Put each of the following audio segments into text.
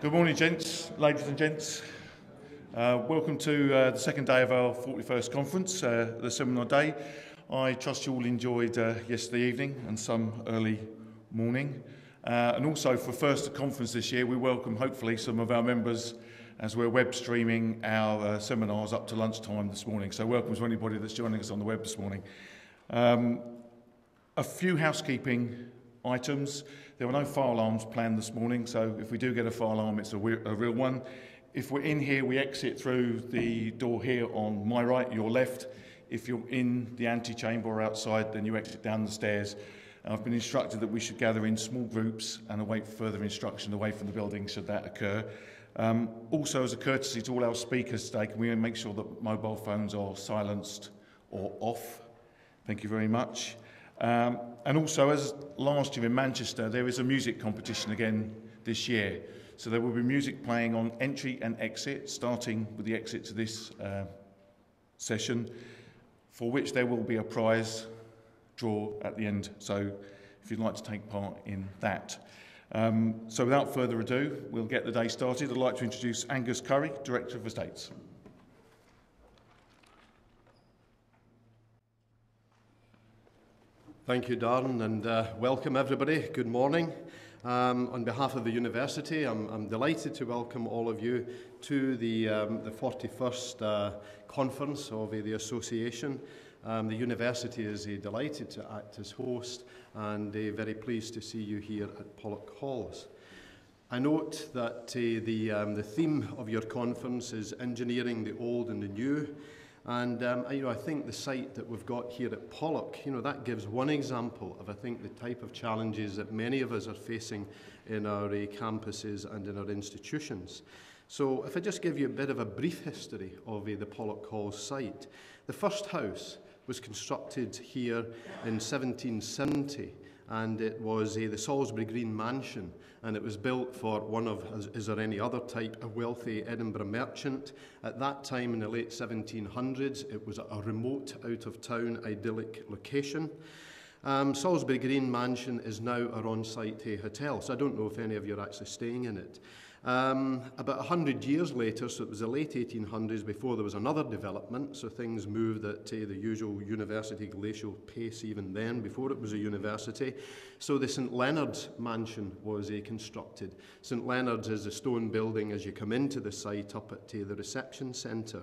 Good morning, gents, ladies and gents. Welcome to the second day of our 41st conference, the seminar day. I trust you all enjoyed yesterday evening and some early morning. And also for first conference this year, we welcome hopefully some of our members as we're web streaming our seminars up to lunchtime this morning. So welcome to anybody that's joining us on the web this morning. A few housekeeping items. There were no fire alarms planned this morning, so if we do get a fire alarm, it's a real one. If we're in here, we exit through the door here on my right, your left. If you're in the antechamber or outside, then you exit down the stairs. I've been instructed that we should gather in small groups and await further instruction away from the building should that occur. Also, as a courtesy to all our speakers today, can we make sure that mobile phones are silenced or off? Thank you very much. And also, as last year in Manchester, there is a music competition again this year. So there will be music playing on entry and exit, starting with the exit to this session, for which there will be a prize draw at the end. So if you'd like to take part in that. So without further ado, we'll get the day started. I'd like to introduce Angus Currie, Director of Estates. Thank you, Darren, and welcome everybody. Good morning. On behalf of the university, I'm delighted to welcome all of you to the 41st conference of the association. The university is delighted to act as host and very pleased to see you here at Pollock Halls. I note that the theme of your conference is engineering the old and the new. And I think the site that we've got here at Pollock, that gives one example of, I think, the type of challenges that many of us are facing in our campuses and in our institutions. So if I just give you a bit of a brief history of the Pollock Hall site, the first house was constructed here in 1770, and it was the Salisbury Green Mansion, and it was built for one of, is there any other type, a wealthy Edinburgh merchant. At that time, in the late 1700s, it was a remote, out-of-town, idyllic location. Salisbury Green Mansion is now our on-site hotel, so I don't know if any of you are actually staying in it. About 100 years later, so it was the late 1800s before there was another development, so things moved at the usual university glacial pace even then, before it was a university. So the St Leonard's mansion was constructed. St Leonard's is a stone building as you come into the site up at the reception centre.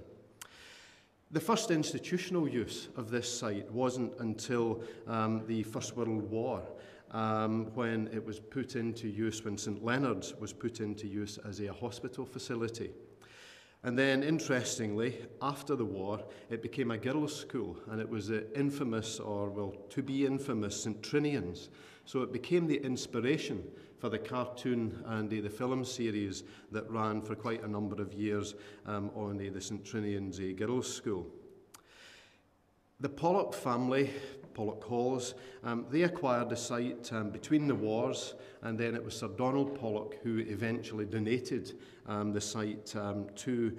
The first institutional use of this site wasn't until the First World War, when it was put into use, when St Leonard's was put into use as a hospital facility. And then, interestingly, after the war, it became a girls' school, and it was the infamous, or well, to be infamous, St Trinians. So it became the inspiration for the cartoon and the film series that ran for quite a number of years on the St Trinians girls' school. The Pollock family, Pollock Halls, they acquired the site between the wars, and then it was Sir Donald Pollock who eventually donated the site to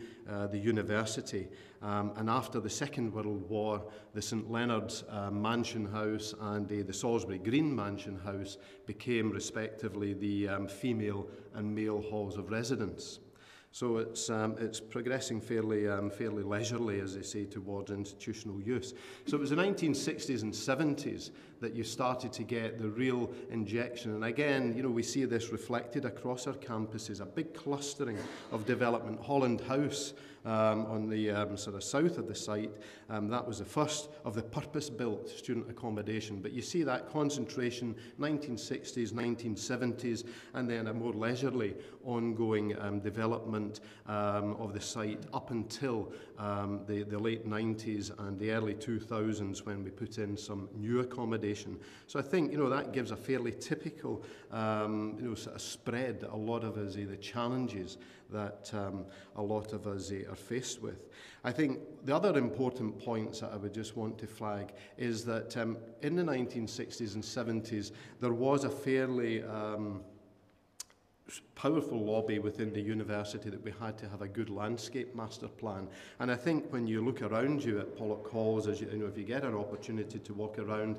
the university. And after the Second World War, the St Leonard's Mansion House and the Salisbury Green Mansion House became respectively the female and male halls of residence. So it's progressing fairly leisurely, as they say, towards institutional use. So it was the 1960s and 70s that you started to get the real injection. And again, we see this reflected across our campuses, a big clustering of development. Holland House on the sort of south of the site, that was the first of the purpose-built student accommodation. But you see that concentration, 1960s, 1970s, and then a more leisurely ongoing development of the site up until the late 90s and the early 2000s, when we put in some new accommodation. So I think, that gives a fairly typical, sort of spread that a lot of us, the challenges that a lot of us are faced with. I think the other important points that I would just want to flag is that in the 1960s and 70s, there was a fairly powerful lobby within the university that we had to have a good landscape master plan. And I think when you look around you at Pollock Halls, as you know, if you get an opportunity to walk around,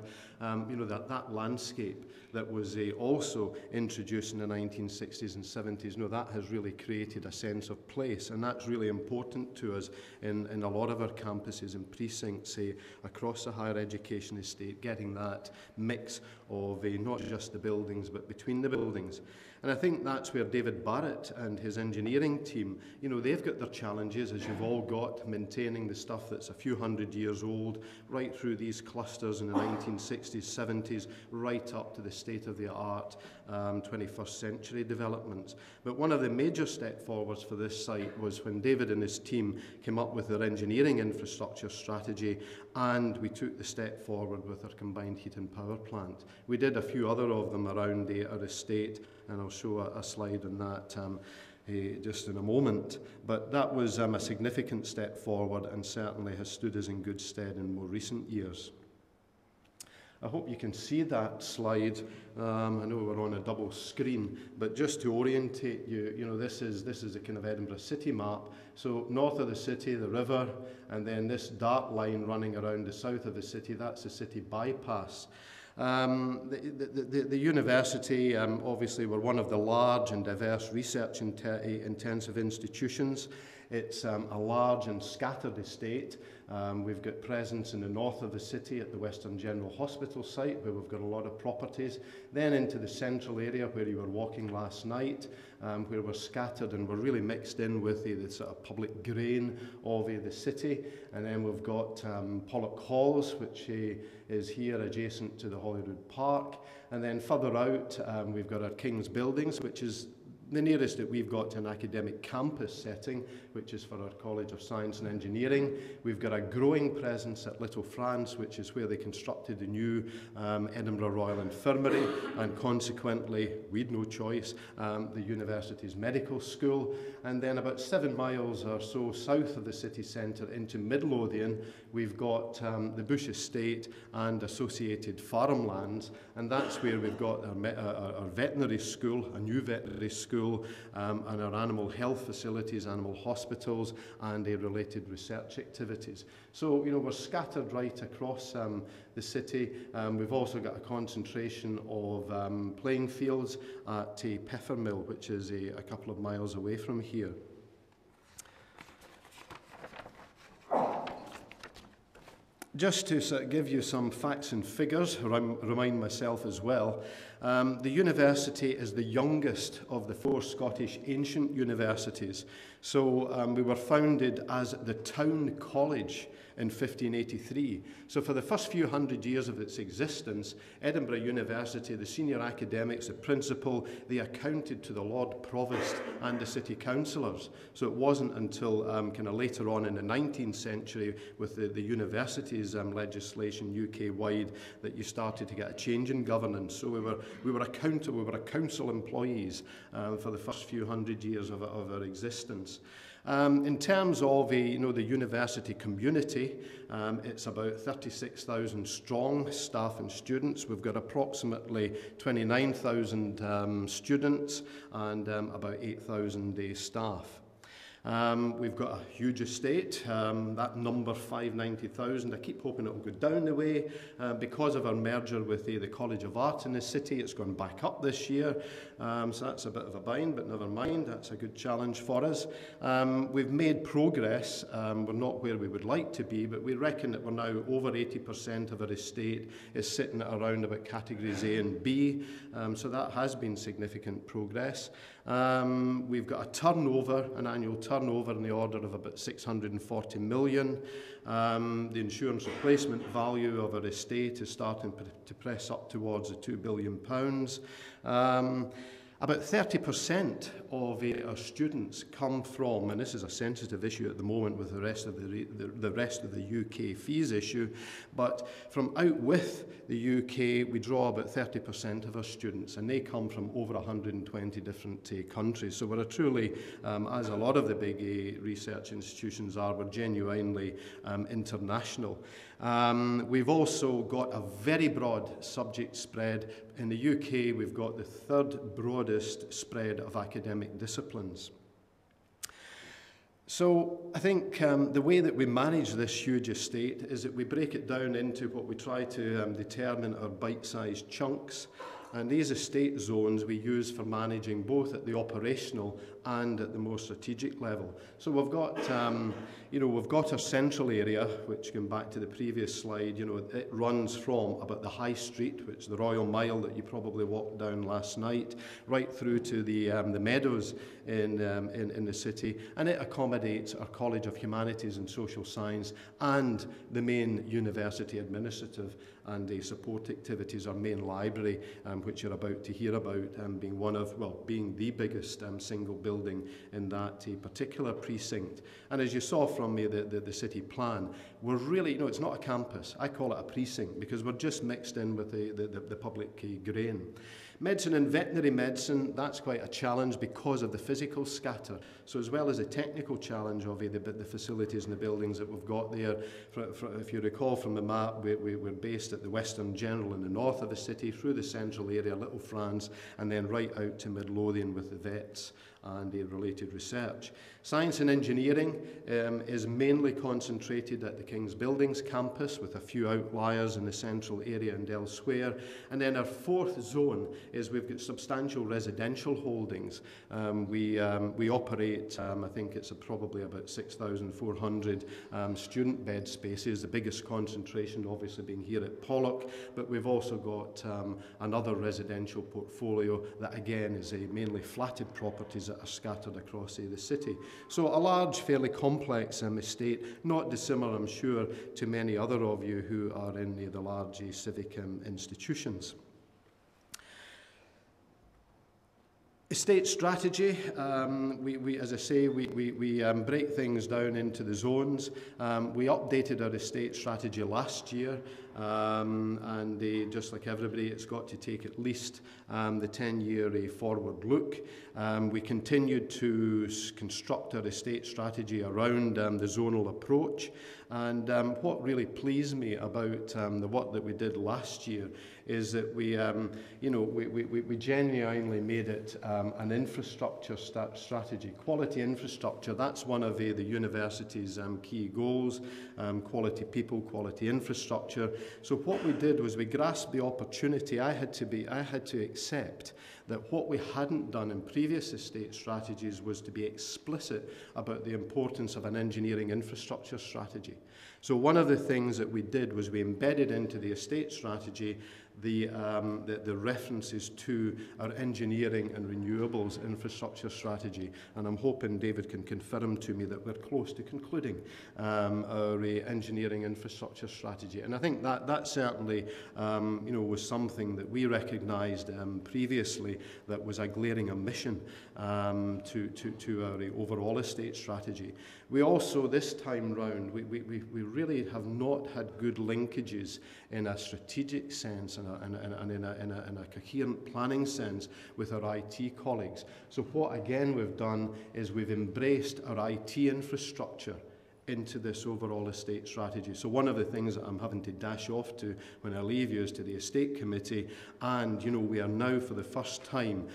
you know, that landscape that was also introduced in the 1960s and 70s, you know, that has really created a sense of place, and that's really important to us in a lot of our campuses and precincts across the higher education estate, getting that mix of not just the buildings but between the buildings. And I think that's where David Barrett and his engineering team, you know, they've got their challenges, as you've all got, maintaining the stuff that's a few hundred years old, right through these clusters in the 1960s, 70s, right up to the state-of-the-art 21st century developments. But one of the major step forwards for this site was when David and his team came up with their engineering infrastructure strategy, and we took the step forward with our combined heat and power plant. We did a few other of them around our estate, and I'll show a slide on that just in a moment. But that was a significant step forward and certainly has stood us in good stead in more recent years. I hope you can see that slide. I know we're on a double screen, but just to orientate you, you know, this is a kind of Edinburgh city map. So north of the city, the river, and then this dark line running around the south of the city, that's the city bypass. The university, obviously, we're one of the large and diverse research intensive institutions. It's a large and scattered estate. We've got presence in the north of the city at the Western General Hospital site, where we've got a lot of properties. Then into the central area where you were walking last night, where we're scattered and we're really mixed in with the sort of public grain of the city. And then we've got Pollock Halls, which is here adjacent to the Holyrood Park. And then further out, we've got our King's Buildings, which is the nearest that we've got to an academic campus setting, which is for our College of Science and Engineering. We've got a growing presence at Little France, which is where they constructed the new Edinburgh Royal Infirmary, and consequently, we'd no choice, the university's medical school. And then about 7 miles or so south of the city centre into Midlothian, we've got the Bush Estate and associated farmlands, and that's where we've got our veterinary school, a new veterinary school, and our animal health facilities, animal hospitals, and related research activities. So, you know, we're scattered right across the city. We've also got a concentration of playing fields at Peffermill, which is a couple of miles away from here. Just to sort of give you some facts and figures, remind myself as well, the university is the youngest of the 4 Scottish ancient universities. So we were founded as the Town College in 1583. So for the first few hundred years of its existence, Edinburgh University, the senior academics, the principal, they accounted to the Lord Provost and the city councillors. So it wasn't until kind of later on in the 19th century with the university's legislation UK-wide that you started to get a change in governance. So we were council employees for the first few hundred years of our existence. In terms of the university community, it's about 36,000 strong staff and students. We've got approximately 29,000 students and about 8,000 staff. We've got a huge estate, that number 590,000. I keep hoping it will go down the way. Because of our merger with the College of Art in the city, it's gone back up this year. So that's a bit of a bind, but never mind, that's a good challenge for us. We've made progress. We're not where we would like to be, but we reckon that we're now over 80% of our estate is sitting at around about categories A and B. So that has been significant progress. We've got a turnover, an annual turnover in the order of about 640 million. The insurance replacement value of our estate is starting to press up towards the £2 billion. About 30% of our students come from, and this is a sensitive issue at the moment with the rest of the UK fees issue, but from out with the UK, we draw about 30% of our students, and they come from over 120 different countries. So we're truly, as a lot of the big research institutions are, we're genuinely international. We've also got a very broad subject spread In the UK, we've got the third broadest spread of academic disciplines. So I think the way that we manage this huge estate is that we break it down into what we try to determine are bite-sized chunks. And these estate zones we use for managing both at the operational and at the more strategic level. So we've got, we've got our central area, which, going back to the previous slide, it runs from about the High Street, which is the Royal Mile that you probably walked down last night, right through to the Meadows in the city, and it accommodates our College of Humanities and Social Science and the main university administrative and the support activities, our main library, which you're about to hear about, being the biggest single building in that particular precinct. And as you saw from me, the city plan, we're really, it's not a campus. I call it a precinct because we're just mixed in with the public grain. Medicine and veterinary medicine, that's quite a challenge because of the physical scatter. So as well as a technical challenge of the facilities and the buildings that we've got there, if you recall from the map, we're based at the Western General in the north of the city, through the central area, Little France, and then right out to Midlothian with the vets and the related research. Science and engineering is mainly concentrated at the King's Buildings campus, with a few outliers in the central area and elsewhere. And then our fourth zone is we've got substantial residential holdings. We operate, I think it's probably about 6,400 student bed spaces, the biggest concentration obviously being here at Pollock, but we've also got another residential portfolio that again is mainly flatted properties that are scattered across the city. So a large, fairly complex estate, not dissimilar, I'm sure, to many other of you who are in the large civic institutions. Estate strategy, as I say, we break things down into the zones. We updated our estate strategy last year, and just like everybody, it's got to take at least the 10-year forward look. We continued to construct our estate strategy around the zonal approach. And what really pleased me about the work that we did last year is that we genuinely made it an infrastructure strategy. Quality infrastructure, that's one of the university's key goals, quality people, quality infrastructure. So what we did was we grasped the opportunity. I had to accept that what we hadn't done in previous estate strategies was to be explicit about the importance of an engineering infrastructure strategy. So one of the things that we did was we embedded into the estate strategy the references to our engineering and renewables infrastructure strategy, and I'm hoping David can confirm to me that we're close to concluding our engineering infrastructure strategy. And I think that certainly was something that we recognised previously that was a glaring omission to our overall estate strategy. We also, this time round, we really have not had good linkages in a strategic sense and in a coherent planning sense with our IT colleagues. So what again we've done is we've embraced our IT infrastructure into this overall estate strategy. So one of the things that I'm having to dash off to when I leave you is to the estate committee, and we are now for the first time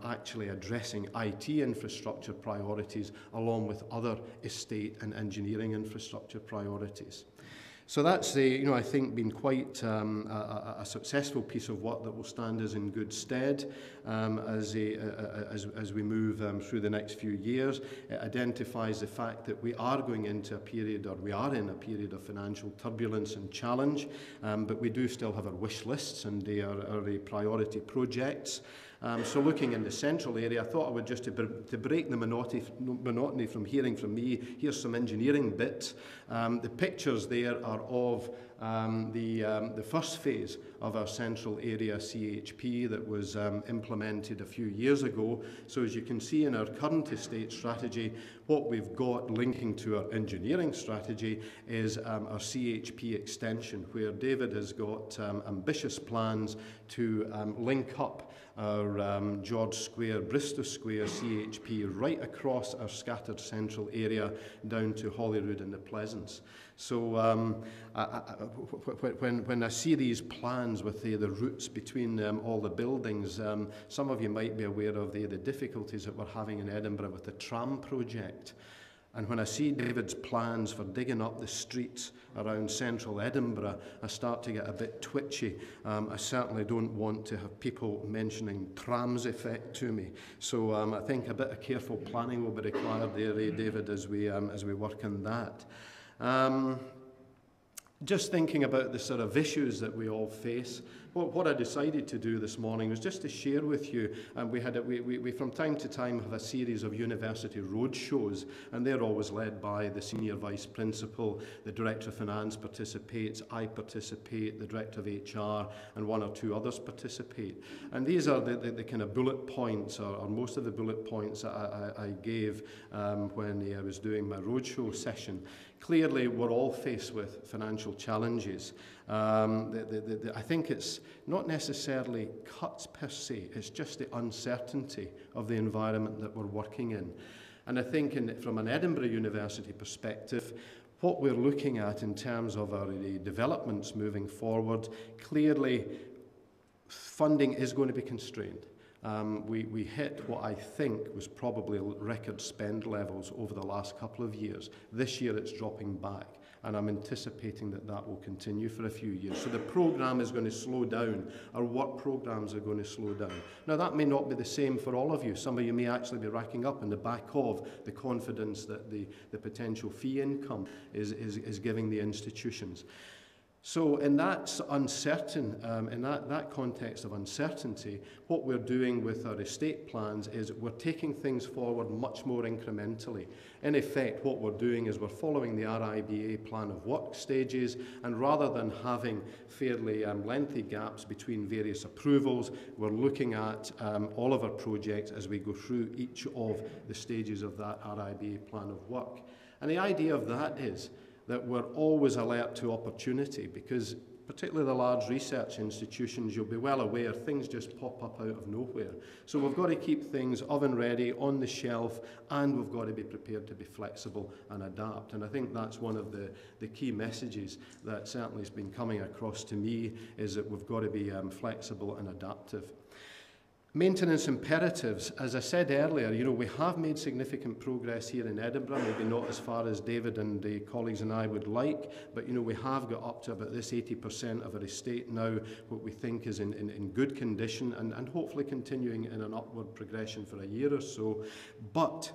actually addressing IT infrastructure priorities along with other estate and engineering infrastructure priorities. So that's, I think, been quite a successful piece of work that will stand us in good stead as we move through the next few years. It identifies the fact that we are going into a period, or we are in a period of financial turbulence and challenge, but we do still have our wish lists and our priority projects. So looking in the central area, I thought I would just, to break the monotony from hearing from me, here's some engineering bits. The pictures there are of the first phase of our central area CHP that was implemented a few years ago. So as you can see in our current estate strategy, what we've got linking to our engineering strategy is our CHP extension, where David has got ambitious plans to link up our George Square, Bristol Square CHP right across our scattered central area down to Holyrood and the Pleasance. So when I see these plans with the routes between all the buildings, some of you might be aware of the difficulties that we're having in Edinburgh with the tram project. And when I see David's plans for digging up the streets around central Edinburgh, I start to get a bit twitchy. I certainly don't want to have people mentioning trams effect to me. So I think a bit of careful planning will be required there, David, as we work on that. Just thinking about the sort of issues that we all face, what I decided to do this morning was just to share with you, and we from time to time have a series of university road shows, and they're always led by the senior vice principal, the director of finance participates, I participate, the director of HR, and one or two others participate. And these are the kind of bullet points, or most of the bullet points that I gave when I was doing my roadshow session. Clearly, we're all faced with financial challenges. I think it's not necessarily cuts per se, it's just the uncertainty of the environment that we're working in. And I think from an Edinburgh University perspective, what we're looking at in terms of our developments moving forward, clearly funding is going to be constrained. We hit what I think was probably record spend levels over the last couple of years. This year it's dropping back, and I'm anticipating that that will continue for a few years. So the programme is going to slow down. Our work programmes are going to slow down. Now that may not be the same for all of you. Some of you may actually be racking up in the back of the confidence that the potential fee income is giving the institutions. So in that uncertain, in that context of uncertainty, what we're doing with our estate plans is we're taking things forward much more incrementally. In effect, what we're doing is we're following the RIBA plan of work stages, and rather than having fairly lengthy gaps between various approvals, we're looking at all of our projects as we go through each of the stages of that RIBA plan of work. And the idea of that is that we're always alert to opportunity, because particularly the large research institutions, you'll be well aware, things just pop up out of nowhere. So we've got to keep things oven ready, on the shelf, and we've got to be prepared to be flexible and adapt. And I think that's one of the key messages that certainly has been coming across to me, is that we've got to be flexible and adaptive. Maintenance imperatives, as I said earlier, we have made significant progress here in Edinburgh, maybe not as far as David and the colleagues and I would like, but we have got up to about this 80% of our estate now, what we think is in good condition, and hopefully continuing in an upward progression for a year or so. But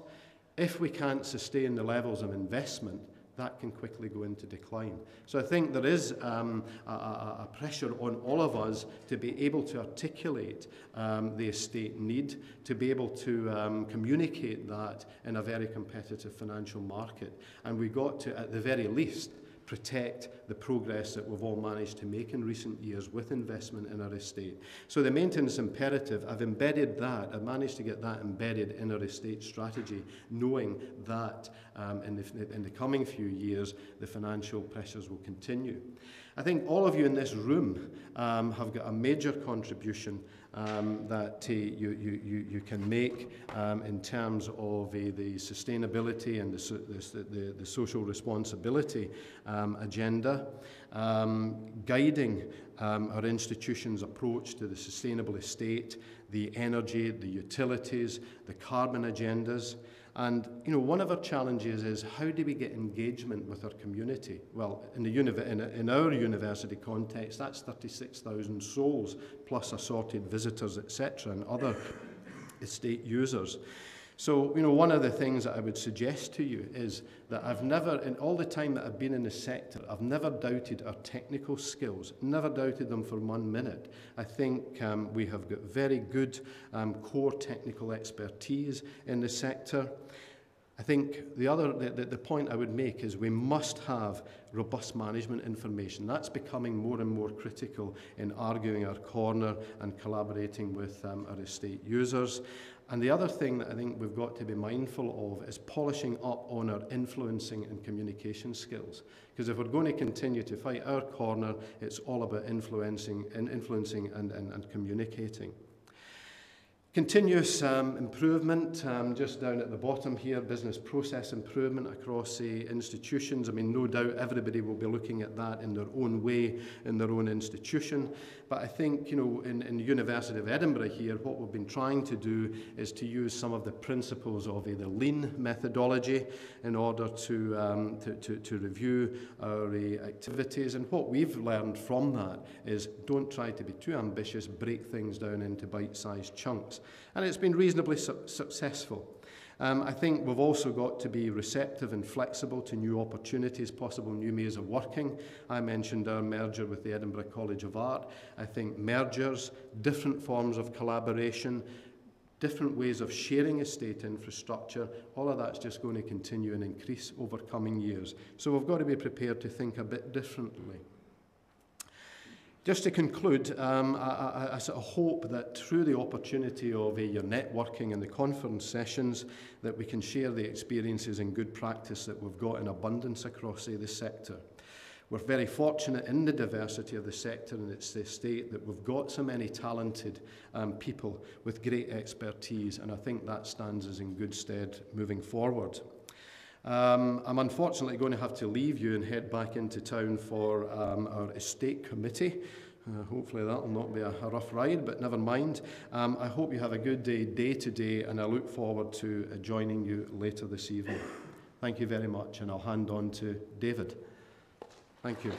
if we can't sustain the levels of investment, that can quickly go into decline. So I think there is a pressure on all of us to be able to articulate the estate need, to be able to communicate that in a very competitive financial market. And we've got to, at the very least, protect the progress that we've all managed to make in recent years with investment in our estate. So the maintenance imperative, I've embedded that, I've managed to get that embedded in our estate strategy, knowing that in the coming few years, the financial pressures will continue. I think all of you in this room have got a major contribution that you can make in terms of the sustainability and the social responsibility agenda, guiding our institution's approach to the sustainable estate, the energy, the utilities, the carbon agendas. And one of our challenges is, how do we get engagement with our community? Well, in our university context, that's 36,000 souls, plus assorted visitors, etc., and other estate users. So, one of the things that I would suggest to you is that I've never, in all the time that I've been in the sector, I've never doubted our technical skills, never doubted them for 1 minute. I think we have got very good core technical expertise in the sector. I think the point I would make is we must have robust management information. That's becoming more and more critical in arguing our corner and collaborating with our estate users. And the other thing that I think we've got to be mindful of is polishing up on our influencing and communication skills. Because if we're going to continue to fight our corner, it's all about influencing and communicating. Continuous improvement, just down at the bottom here, business process improvement across the institutions. I mean, no doubt everybody will be looking at that in their own way, in their own institution. But I think, in the University of Edinburgh here, what we've been trying to do is to use some of the principles of the lean methodology in order to review our activities. And what we've learned from that is don't try to be too ambitious, break things down into bite-sized chunks. And it's been reasonably successful. I think we've also got to be receptive and flexible to new opportunities, possible new ways of working. I mentioned our merger with the Edinburgh College of Art. I think mergers, different forms of collaboration, different ways of sharing estate infrastructure, all of that's just going to continue and increase over coming years. So we've got to be prepared to think a bit differently. Just to conclude, I sort of hope that through the opportunity of your networking and the conference sessions, that we can share the experiences and good practice that we've got in abundance across the sector. We're very fortunate in the diversity of the sector and its estate that we've got so many talented people with great expertise, and I think that stands us in good stead moving forward. I'm unfortunately going to have to leave you and head back into town for our estate committee. Hopefully that will not be a rough ride, but never mind. I hope you have a good day today, and I look forward to joining you later this evening. Thank you very much, and I'll hand on to David. Thank you.